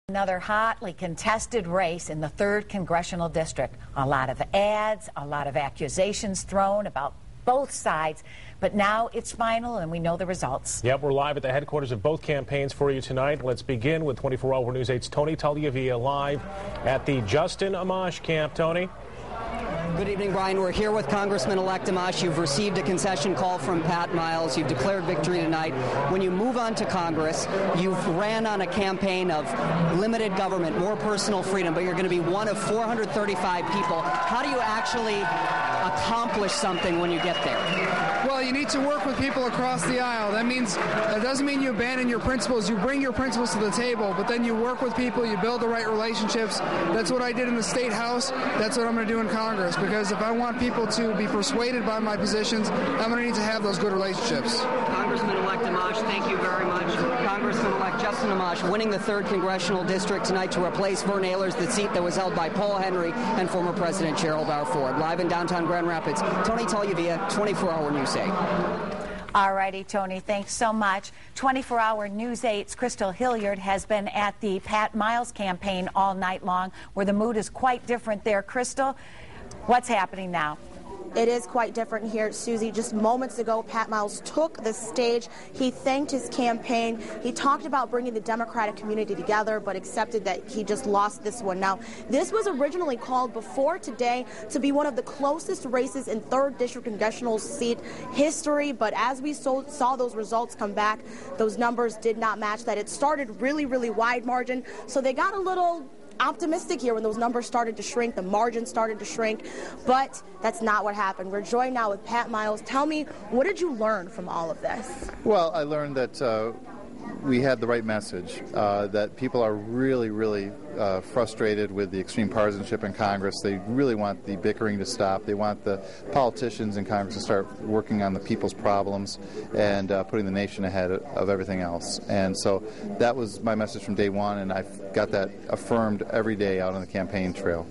Another hotly contested race in the 3rd Congressional District. A lot of ads, a lot of accusations thrown about both sides, but now it's final and we know the results. Yep, we're live at the headquarters of both campaigns for you tonight. Let's begin with 24-Hour News 8's Tony Tagliavia live at the Justin Amash camp. Tony? Good evening, Brian. We're here with Congressman-elect Amash. You've received a concession call from Pat Miles. You've declared victory tonight. When you move on to Congress, you've ran on a campaign of limited government, more personal freedom, but you're going to be one of 435 people. How do you actually accomplish something when you get there? Well, you need to work with people across the aisle. That doesn't mean you abandon your principles. You bring your principles to the table, but then you work with people, you build the right relationships. That's what I did in the State House. That's what I'm going to do in Congress, because if I want people to be persuaded by my positions, I'm going to need to have those good relationships. Congressman-elect Amash, thank you very much. Congressman-elect Justin Amash winning the 3rd Congressional District tonight to replace Vern Ehlers, the seat that was held by Paul Henry and former President Gerald R. Ford. Live in downtown Grand Rapids, Tony Tagliavia, 24-Hour News 8. All righty, Tony, thanks so much. 24-Hour News 8's Crystal Hilliard has been at the Pat Miles campaign all night long, where the mood is quite different there. Crystal, what's happening now? It is quite different here, Susie. Just moments ago, Pat Miles took the stage. He thanked his campaign. He talked about bringing the Democratic community together, but accepted that he just lost this one. Now, this was originally called before today to be one of the closest races in 3rd District Congressional seat history, but as we saw those results come back, those numbers did not match that. It started really, really wide margin, so they got a little optimistic here when those numbers started to shrink, the margin started to shrink, but that's not what happened. We're joined now with Pat Miles. Tell me, what did you learn from all of this? Well, I learned that we had the right message, that people are really, really frustrated with the extreme partisanship in Congress. They really want the bickering to stop. They want the politicians in Congress to start working on the people's problems and putting the nation ahead of everything else. And so that was my message from day one, and I've got that affirmed every day out on the campaign trail.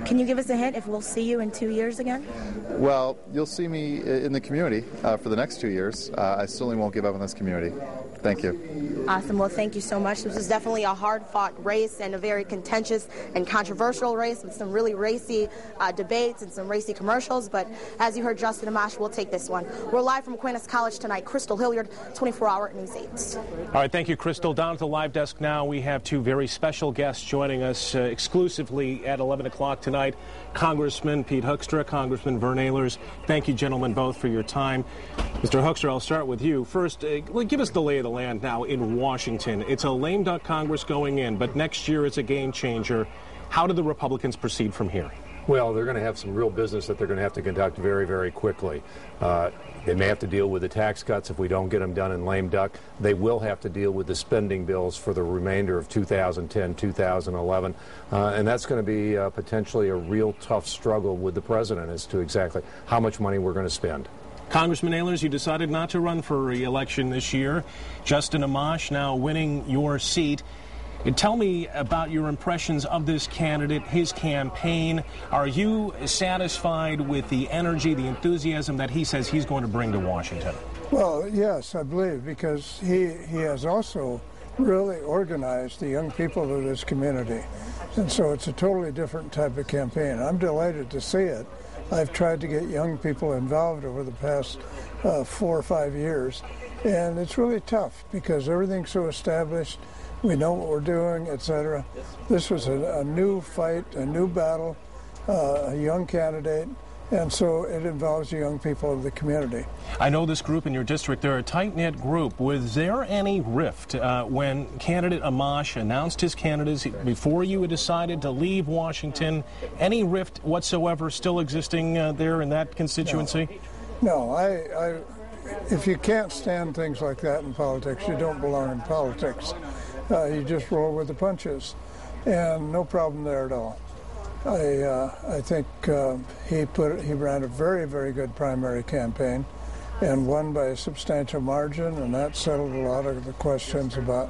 Can you give us a hint if we'll see you in 2 years again? Well, you'll see me in the community for the next 2 years. I certainly won't give up on this community. Thank you. Awesome. Well, thank you so much. This was definitely a hard-fought race and a very contentious and controversial race with some really racy debates and some racy commercials. But as you heard Justin Amash, we'll take this one. We're live from Aquinas College tonight. Crystal Hilliard, 24-Hour News 8. All right, thank you, Crystal. Down at the live desk now, we have two very special guests joining us exclusively at 11 o'clock tonight. Congressman Pete Hoekstra, Congressman Vern Ehlers. Thank you, gentlemen, both for your time. Mr. Hoekstra, I'll start with you. First, give us the lay of the land now in Washington. It's a lame duck Congress going in, but next year it's a game changer. How do the Republicans proceed from here? Well, they're going to have some real business that they're going to have to conduct very, very quickly. They may have to deal with the tax cuts if we don't get them done in lame duck. They will have to deal with the spending bills for the remainder of 2010, 2011. And that's going to be potentially a real tough struggle with the president as to exactly how much money we're going to spend. Congressman Ehlers, you decided not to run for re-election this year. Justin Amash now winning your seat. Tell me about your impressions of this candidate, his campaign. Are you satisfied with the energy, the enthusiasm that he says he's going to bring to Washington? Well, yes, I believe, because he has also really organized the young people of this community. And so it's a totally different type of campaign. I'm delighted to see it. I've tried to get young people involved over the past 4 or 5 years, and it's really tough because everything's so established. We know what we're doing, etc. This was a new fight, a new battle, a young candidate, and so it involves the young people of the community. I know this group in your district, they're a tight-knit group. Was there any rift when candidate Amash announced his candidacy before you had decided to leave Washington? Any rift whatsoever still existing there in that constituency? No, if you can't stand things like that in politics, you don't belong in politics. You just roll with the punches, and no problem there at all. I think he ran a very, very good primary campaign and won by a substantial margin, and that settled a lot of the questions about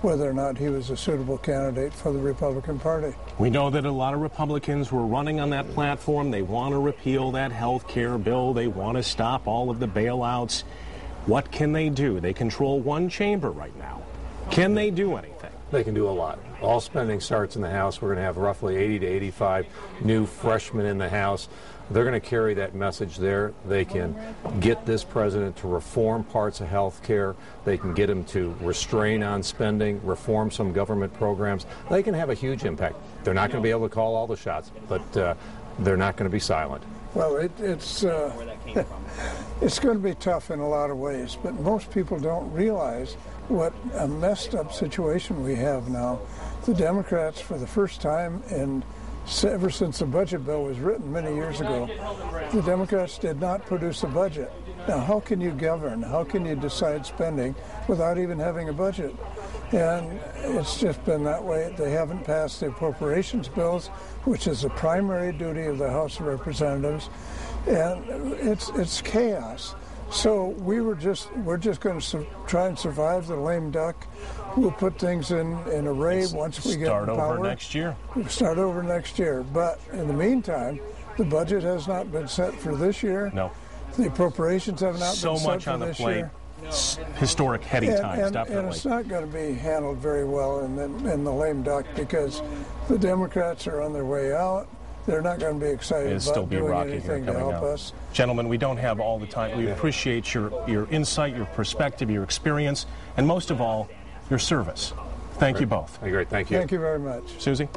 whether or not he was a suitable candidate for the Republican Party. We know that a lot of Republicans were running on that platform. They want to repeal that health care bill. They want to stop all of the bailouts. What can they do? They control one chamber right now. Can they do anything? they can do a lot. All spending starts in the House. We're going to have roughly 80 to 85 new freshmen in the House. They're going to carry that message there. They can get this president to reform parts of health care. They can get him to restrain on spending, reform some government programs. They can have a huge impact. They're not going to be able to call all the shots, but they're not going to be silent. Well, it's going to be tough in a lot of ways, but most people don't realize what a messed up situation we have now. The Democrats, for the first time ever since the budget bill was written many years ago, the Democrats did not produce a budget. Now, how can you govern? How can you decide spending without even having a budget? And it's just been that way. They haven't passed the appropriations bills, which is the primary duty of the House of Representatives, and it's chaos. So we're just going to try and survive the lame duck. We'll put things in array once we get power. Start over next year. We'll start over next year. But in the meantime, the budget has not been set for this year. No. The appropriations have not been set for this year. So much on the plate. Historic heady times, definitely. And it's not going to be handled very well in the lame duck because the Democrats are on their way out. They're not going to be excited about doing anything to help us. Gentlemen, we don't have all the time. We appreciate your insight, your perspective, your experience, and most of all, your service. Thank you both. Great. Thank you. Thank you very much. Susie?